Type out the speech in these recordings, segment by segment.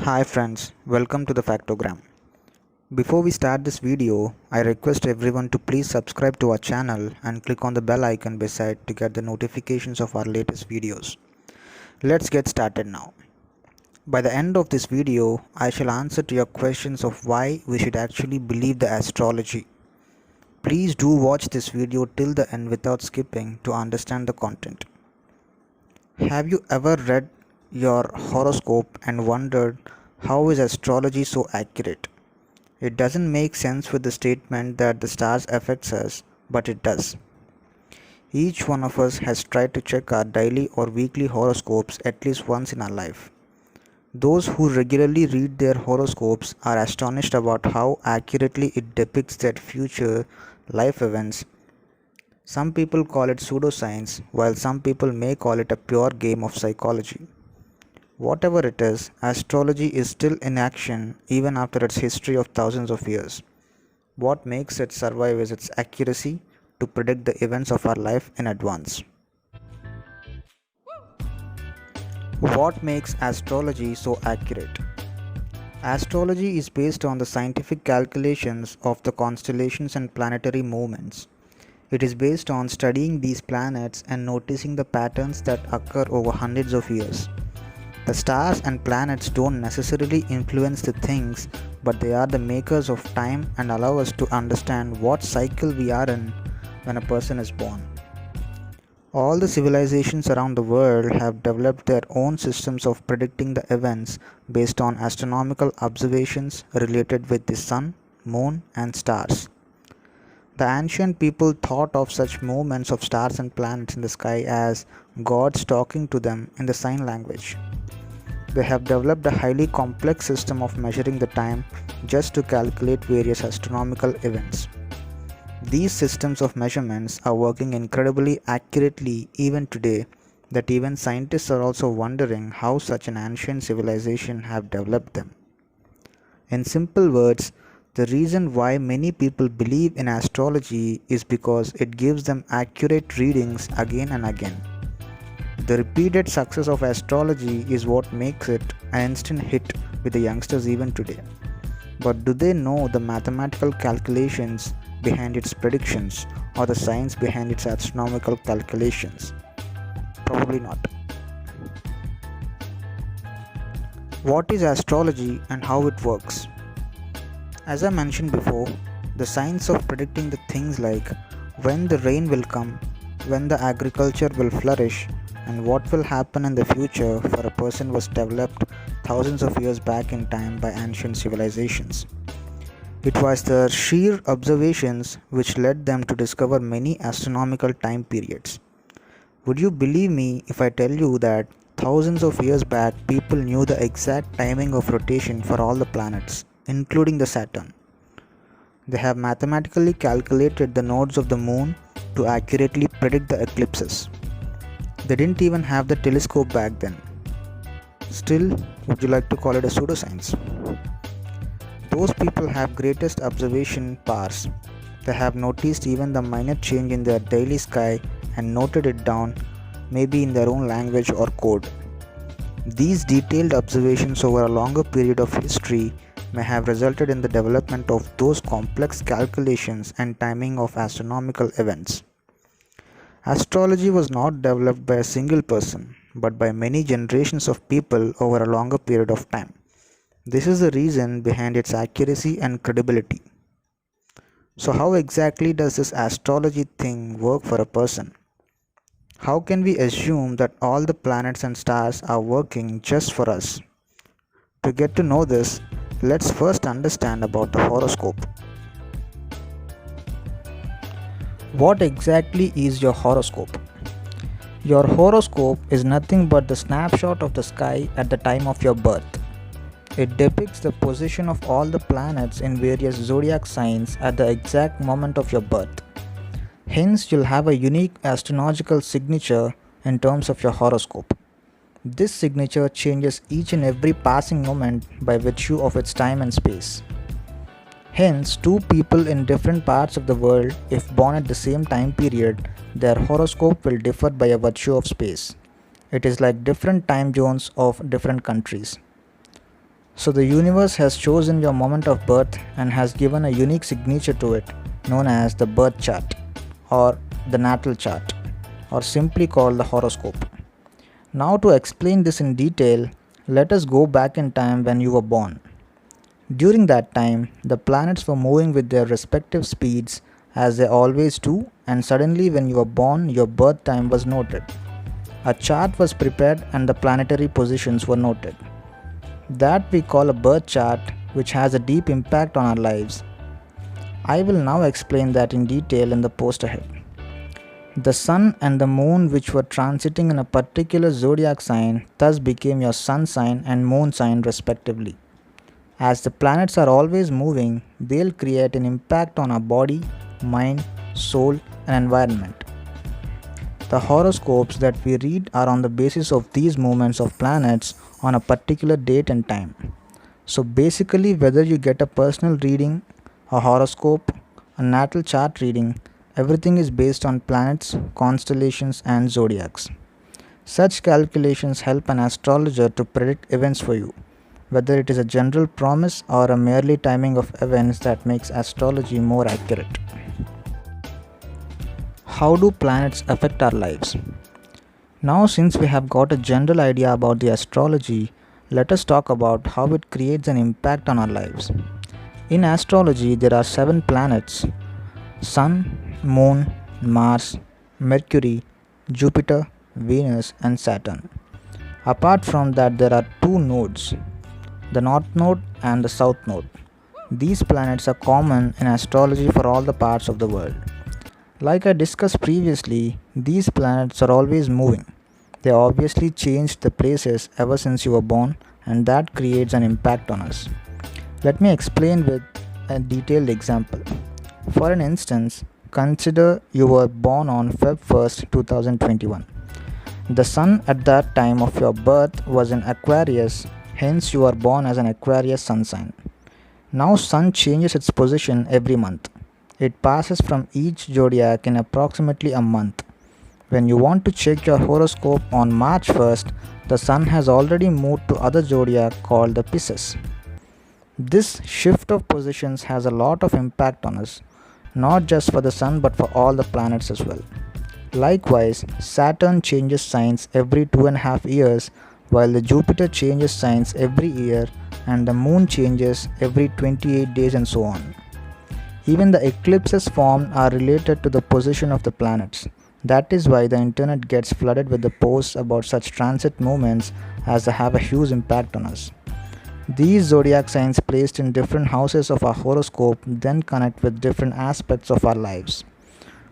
Hi friends, welcome to the Factogram. Before we start this video, I request everyone to please subscribe to our channel and click on the bell icon beside to get the notifications of our latest videos. Let's get started now. By the end of this video, I shall answer to your questions of why we should actually believe the astrology. Please do watch this video till the end without skipping to understand the content. Have you ever read your horoscope and wondered how is astrology so accurate? It doesn't make sense with the statement that the stars affects us, but it does. Each one of us has tried to check our daily or weekly horoscopes at least once in our life. Those who regularly read their horoscopes are astonished about how accurately it depicts their future life events. Some people call it pseudoscience, while some people may call it a pure game of psychology. Whatever it is, astrology is still in action even after its history of thousands of years. What makes it survive is its accuracy to predict the events of our life in advance. What makes astrology so accurate? Astrology is based on the scientific calculations of the constellations and planetary movements. It is based on studying these planets and noticing the patterns that occur over hundreds of years. The stars and planets don't necessarily influence the things, but they are the makers of time and allow us to understand what cycle we are in when a person is born. All the civilizations around the world have developed their own systems of predicting the events based on astronomical observations related with the sun, moon, and stars. The ancient people thought of such movements of stars and planets in the sky as gods talking to them in the sign language. They have developed a highly complex system of measuring the time just to calculate various astronomical events. These systems of measurements are working incredibly accurately even today that even scientists are also wondering how such an ancient civilization have developed them. In simple words, the reason why many people believe in astrology is because it gives them accurate readings again and again. The repeated success of astrology is what makes it an instant hit with the youngsters even today. But do they know the mathematical calculations behind its predictions or the science behind its astronomical calculations? Probably not. What is astrology and how it works? As I mentioned before, the science of predicting the things like when the rain will come, when the agriculture will flourish, and what will happen in the future for a person was developed thousands of years back in time by ancient civilizations. It was their sheer observations which led them to discover many astronomical time periods. Would you believe me if I tell you that thousands of years back people knew the exact timing of rotation for all the planets, including the Saturn? They have mathematically calculated the nodes of the moon to accurately predict the eclipses. They didn't even have the telescope back then. Still, would you like to call it a pseudoscience? Those people have greatest observation powers. They have noticed even the minor change in their daily sky and noted it down, maybe in their own language or code. These detailed observations over a longer period of history may have resulted in the development of those complex calculations and timing of astronomical events. Astrology was not developed by a single person, but by many generations of people over a longer period of time. This is the reason behind its accuracy and credibility. So how exactly does this astrology thing work for a person? How can we assume that all the planets and stars are working just for us? To get to know this, let's first understand about the horoscope. What exactly is your horoscope? Your horoscope is nothing but the snapshot of the sky at the time of your birth. It depicts the position of all the planets in various zodiac signs at the exact moment of your birth. Hence, you'll have a unique astrological signature in terms of your horoscope. This signature changes each and every passing moment by virtue of its time and space. Hence, two people in different parts of the world, if born at the same time period, their horoscope will differ by a virtue of space. It is like different time zones of different countries. So the universe has chosen your moment of birth and has given a unique signature to it, known as the birth chart or the natal chart, or simply called the horoscope. Now, to explain this in detail, let us go back in time when you were born. During that time, the planets were moving with their respective speeds as they always do, and suddenly, when you were born, your birth time was noted. A chart was prepared and the planetary positions were noted. That we call a birth chart, which has a deep impact on our lives. I will now explain that in detail in the post ahead. The sun and the moon, which were transiting in a particular zodiac sign, thus became your sun sign and moon sign respectively. As the planets are always moving, they'll create an impact on our body, mind, soul, and environment. The horoscopes that we read are on the basis of these movements of planets on a particular date and time. So basically, whether you get a personal reading, a horoscope, a natal chart reading, everything is based on planets, constellations, and zodiacs. Such calculations help an astrologer to predict events for you, whether it is a general promise or a merely timing of events that makes astrology more accurate. How do planets affect our lives? Now, since we have got a general idea about the astrology, let us talk about how it creates an impact on our lives. In astrology, there are 7 planets: Sun, Moon, Mars, Mercury, Jupiter, Venus, and Saturn. Apart from that, there are 2 nodes, the North Node and the South Node. These planets are common in astrology for all the parts of the world. Like I discussed previously, these planets are always moving. They obviously changed the places ever since you were born, and that creates an impact on us. Let me explain with a detailed example. For an instance, consider you were born on Feb 1st, 2021. The sun at that time of your birth was in Aquarius, hence you are born as an Aquarius sun sign. Now sun changes its position every month. It passes from each zodiac in approximately a month. When you want to check your horoscope on March 1st, the sun has already moved to other zodiac called the Pisces. This shift of positions has a lot of impact on us, not just for the sun but for all the planets as well. Likewise, Saturn changes signs every 2.5 years, while the Jupiter changes signs every year and the moon changes every 28 days and so on. Even the eclipses formed are related to the position of the planets. That is why the internet gets flooded with the posts about such transit movements, as they have a huge impact on us. These zodiac signs placed in different houses of our horoscope then connect with different aspects of our lives.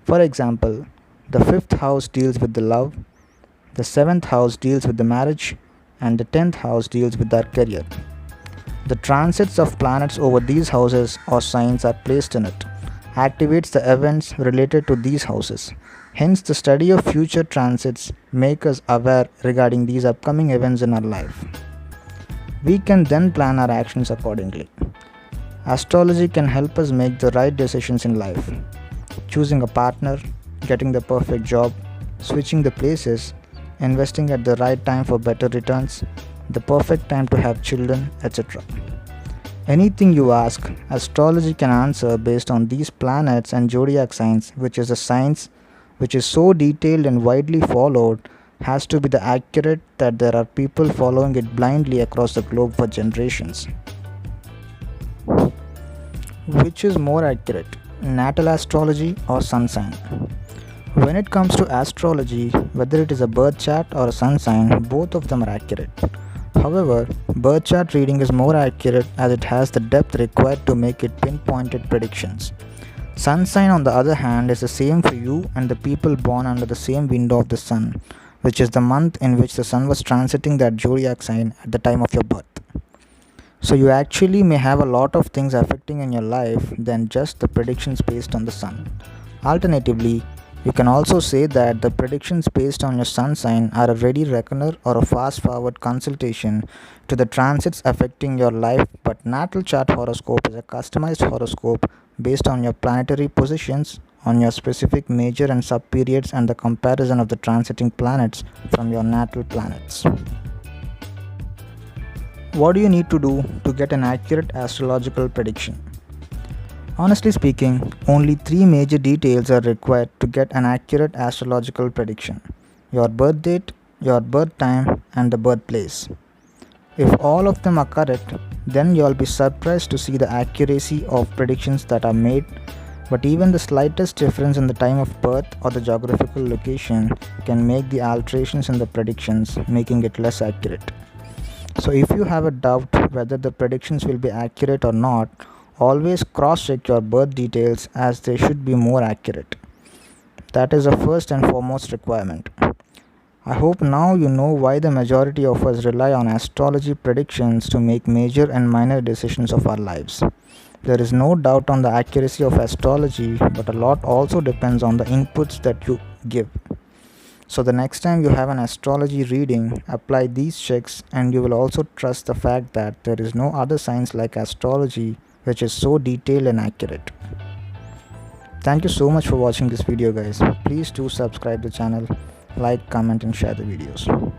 For example, the 5th house deals with the love, the 7th house deals with the marriage, and the 10th house deals with our career. The transits of planets over these houses or signs are placed in it, activates the events related to these houses. Hence, the study of future transits make us aware regarding these upcoming events in our life. We can then plan our actions accordingly. Astrology can help us make the right decisions in life. Choosing a partner, getting the perfect job, switching the places, investing at the right time for better returns, the perfect time to have children, etc. Anything you ask, astrology can answer based on these planets and zodiac signs, which is a science which is so detailed and widely followed, has to be the accurate that there are people following it blindly across the globe for generations. Which is more accurate, natal astrology or sun sign? When it comes to astrology, whether it is a birth chart or a sun sign, both of them are accurate. However, birth chart reading is more accurate as it has the depth required to make it pinpointed predictions. Sun sign, on the other hand, is the same for you and the people born under the same window of the sun, which is the month in which the sun was transiting that zodiac sign at the time of your birth. So you actually may have a lot of things affecting in your life than just the predictions based on the sun. Alternatively, you can also say that the predictions based on your sun sign are a ready reckoner or a fast forward consultation to the transits affecting your life, but natal chart horoscope is a customized horoscope based on your planetary positions, on your specific major and sub periods, and the comparison of the transiting planets from your natal planets. What do you need to do to get an accurate astrological prediction? Honestly speaking, only three major details are required to get an accurate astrological prediction: your birth date, your birth time, and the birthplace. If all of them are correct, then you'll be surprised to see the accuracy of predictions that are made, but even the slightest difference in the time of birth or the geographical location can make the alterations in the predictions, making it less accurate. So, if you have a doubt whether the predictions will be accurate or not, always cross check your birth details as they should be more accurate. That is a first and foremost requirement. I hope now you know why the majority of us rely on astrology predictions to make major and minor decisions of our lives. There is no doubt on the accuracy of astrology, but a lot also depends on the inputs that you give. So, the next time you have an astrology reading, apply these checks, and you will also trust the fact that there is no other science like astrology which is so detailed and accurate. Thank you so much for watching this video, guys. Please do subscribe the channel, like, comment, and share the videos.